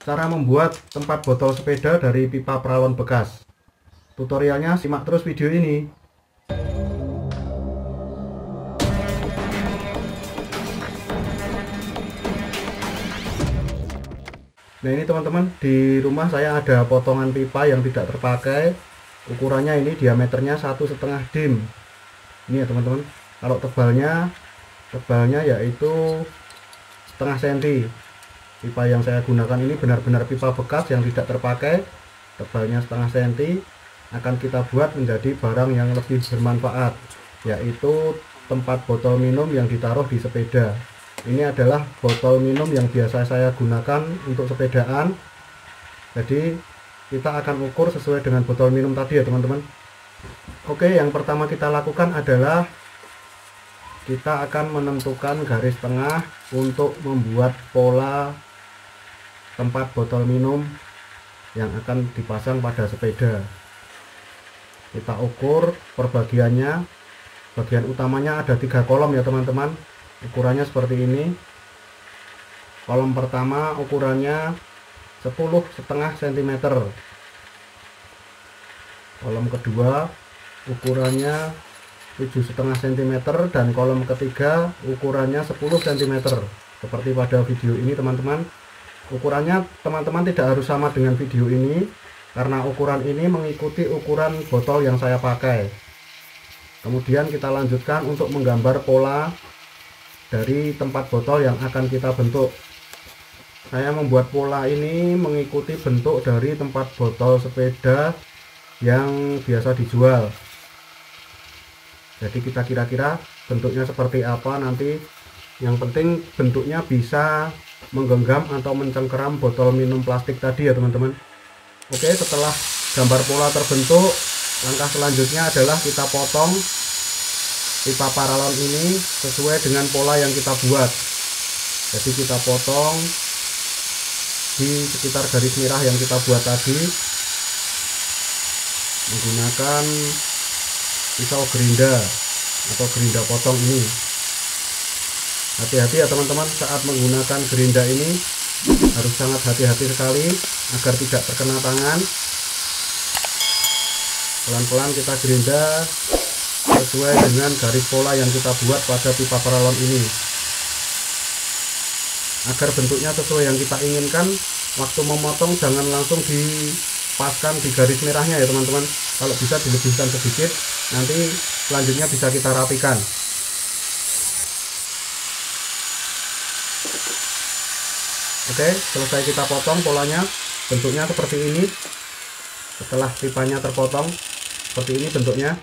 Cara membuat tempat botol sepeda dari pipa paralon bekas. Tutorialnya simak terus video ini. Nah ini teman-teman, di rumah saya ada potongan pipa yang tidak terpakai. Ukurannya ini diameternya 1,5 dim. Ini ya teman-teman. Kalau tebalnya yaitu setengah senti. Pipa yang saya gunakan ini benar-benar pipa bekas yang tidak terpakai, tebalnya setengah senti. Akan kita buat menjadi barang yang lebih bermanfaat, yaitu tempat botol minum yang ditaruh di sepeda. Ini adalah botol minum yang biasa saya gunakan untuk sepedaan. Jadi kita akan ukur sesuai dengan botol minum tadi ya teman-teman. Oke, yang pertama kita lakukan adalah kita akan menentukan garis tengah untuk membuat pola tempat botol minum yang akan dipasang pada sepeda. Kita ukur perbagiannya. Bagian utamanya ada 3 kolom ya teman-teman. Ukurannya seperti ini. Kolom pertama ukurannya 10,5 cm. Kolom kedua ukurannya 7,5 cm dan kolom ketiga ukurannya 10 cm. Seperti pada video ini teman-teman. Ukurannya teman-teman tidak harus sama dengan video ini, karena ukuran ini mengikuti ukuran botol yang saya pakai. Kemudian kita lanjutkan untuk menggambar pola dari tempat botol yang akan kita bentuk. Saya membuat pola ini mengikuti bentuk dari tempat botol sepeda yang biasa dijual. Jadi kita kira-kira bentuknya seperti apa nanti. Yang penting bentuknya bisa menggenggam atau mencengkeram botol minum plastik tadi ya teman-teman. Oke, setelah gambar pola terbentuk, langkah selanjutnya adalah kita potong pipa paralon ini sesuai dengan pola yang kita buat. Jadi kita potong di sekitar garis merah yang kita buat tadi menggunakan pisau gerinda atau gerinda potong ini. Hati-hati ya teman-teman, saat menggunakan gerinda ini harus sangat hati-hati sekali agar tidak terkena tangan. Pelan-pelan kita gerinda sesuai dengan garis pola yang kita buat pada pipa paralon ini. Agar bentuknya sesuai yang kita inginkan, waktu memotong jangan langsung dipaskan di garis merahnya ya teman-teman. Kalau bisa dilebihkan sedikit, nanti selanjutnya bisa kita rapikan. Oke, selesai kita potong polanya, bentuknya seperti ini. Setelah pipanya terpotong seperti ini bentuknya,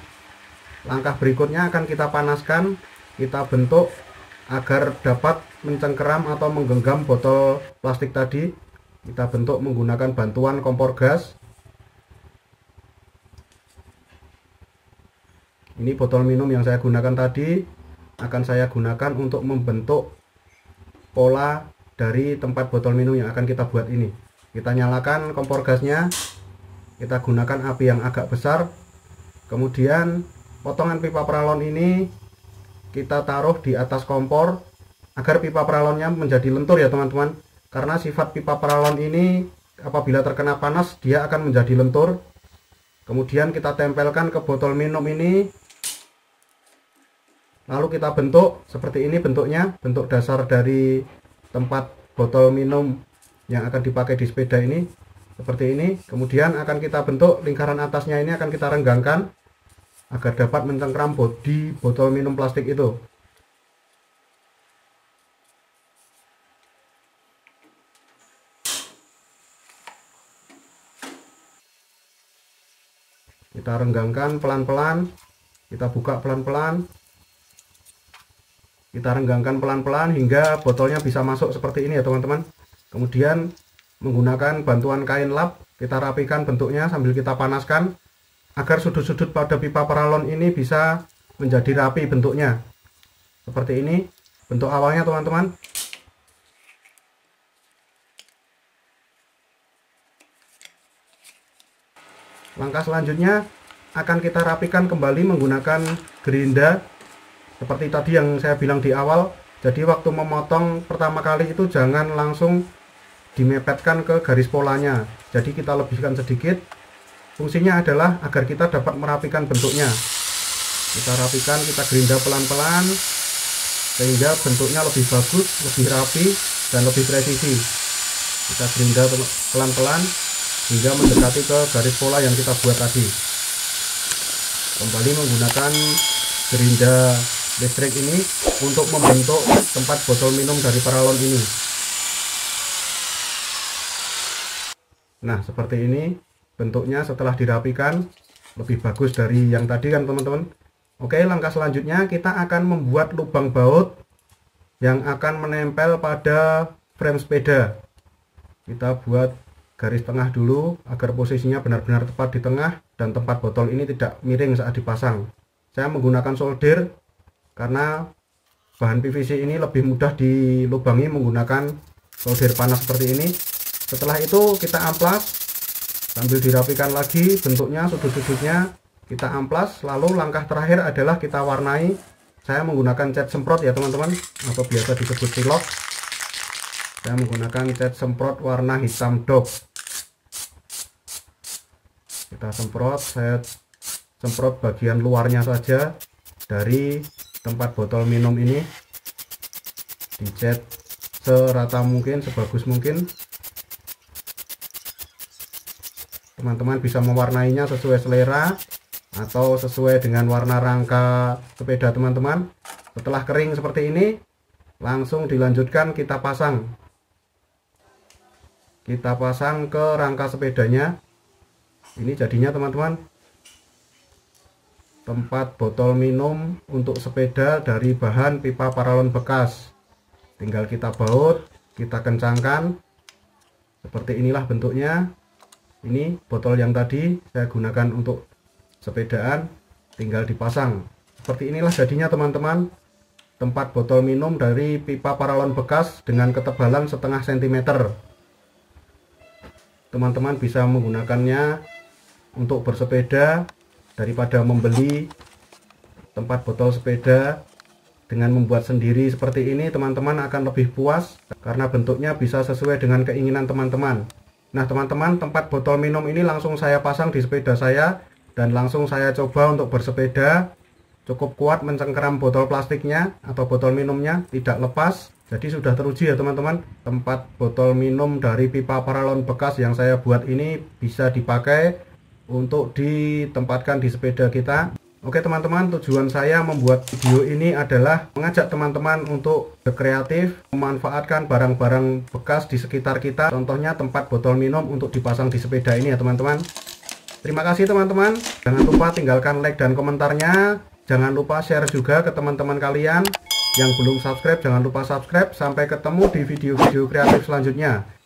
langkah berikutnya akan kita panaskan, kita bentuk agar dapat mencengkeram atau menggenggam botol plastik tadi. Kita bentuk menggunakan bantuan kompor gas. Ini botol minum yang saya gunakan tadi akan saya gunakan untuk membentuk pola dari tempat botol minum yang akan kita buat ini. Kita nyalakan kompor gasnya, kita gunakan api yang agak besar. Kemudian potongan pipa paralon ini kita taruh di atas kompor agar pipa paralonnya menjadi lentur ya teman-teman. Karena sifat pipa paralon ini apabila terkena panas dia akan menjadi lentur. Kemudian kita tempelkan ke botol minum ini, lalu kita bentuk seperti ini bentuknya, bentuk dasar dari tempat botol minum yang akan dipakai di sepeda ini seperti ini. Kemudian akan kita bentuk lingkaran atasnya ini, akan kita renggangkan agar dapat mencengkram bodi botol minum plastik itu. Kita renggangkan pelan-pelan, kita buka pelan-pelan. Kita renggangkan pelan-pelan hingga botolnya bisa masuk seperti ini ya teman-teman. Kemudian menggunakan bantuan kain lap kita rapikan bentuknya sambil kita panaskan agar sudut-sudut pada pipa paralon ini bisa menjadi rapi bentuknya. Seperti ini bentuk awalnya teman-teman. Langkah selanjutnya akan kita rapikan kembali menggunakan gerinda. Seperti tadi yang saya bilang di awal, jadi waktu memotong pertama kali itu jangan langsung dimepetkan ke garis polanya. Jadi kita lebihkan sedikit. Fungsinya adalah agar kita dapat merapikan bentuknya. Kita rapikan, kita gerinda pelan-pelan sehingga bentuknya lebih bagus, lebih rapi, dan lebih presisi. Kita gerinda pelan-pelan hingga mendekati ke garis pola yang kita buat tadi. Kembali menggunakan gerinda listrik ini untuk membentuk tempat botol minum dari paralon ini. Nah, seperti ini bentuknya setelah dirapikan, lebih bagus dari yang tadi kan teman-teman. Oke, langkah selanjutnya kita akan membuat lubang baut yang akan menempel pada frame sepeda. Kita buat garis tengah dulu agar posisinya benar-benar tepat di tengah dan tempat botol ini tidak miring saat dipasang. Saya menggunakan solder karena bahan PVC ini lebih mudah dilubangi menggunakan solder panas seperti ini. Setelah itu kita amplas sambil dirapikan lagi bentuknya, sudut-sudutnya kita amplas. Lalu langkah terakhir adalah kita warnai. Saya menggunakan cat semprot ya teman-teman, atau biasa disebut pilok. Saya menggunakan cat semprot warna hitam dop. Kita semprot, saya semprot bagian luarnya saja dari tempat botol minum ini, dicat serata mungkin, sebagus mungkin. Teman-teman bisa mewarnainya sesuai selera atau sesuai dengan warna rangka sepeda teman-teman. Setelah kering seperti ini, langsung dilanjutkan kita pasang. Kita pasang ke rangka sepedanya. Ini jadinya teman-teman tempat botol minum untuk sepeda dari bahan pipa paralon bekas. Tinggal kita baut, kita kencangkan. Seperti inilah bentuknya. Ini botol yang tadi saya gunakan untuk sepedaan, tinggal dipasang. Seperti inilah jadinya teman-teman tempat botol minum dari pipa paralon bekas dengan ketebalan setengah sentimeter. Teman-teman bisa menggunakannya untuk bersepeda daripada membeli tempat botol sepeda. Dengan membuat sendiri seperti ini, teman-teman akan lebih puas karena bentuknya bisa sesuai dengan keinginan teman-teman. Nah teman-teman, tempat botol minum ini langsung saya pasang di sepeda saya dan langsung saya coba untuk bersepeda. Cukup kuat mencengkeram botol plastiknya atau botol minumnya, tidak lepas. Jadi sudah teruji ya teman-teman, tempat botol minum dari pipa paralon bekas yang saya buat ini bisa dipakai untuk ditempatkan di sepeda kita. Oke teman-teman, tujuan saya membuat video ini adalah mengajak teman-teman untuk berkreatif, memanfaatkan barang-barang bekas di sekitar kita. Contohnya tempat botol minum untuk dipasang di sepeda ini ya teman-teman. Terima kasih teman-teman. Jangan lupa tinggalkan like dan komentarnya. Jangan lupa share juga ke teman-teman kalian. Yang belum subscribe, jangan lupa subscribe. Sampai ketemu di video-video kreatif selanjutnya.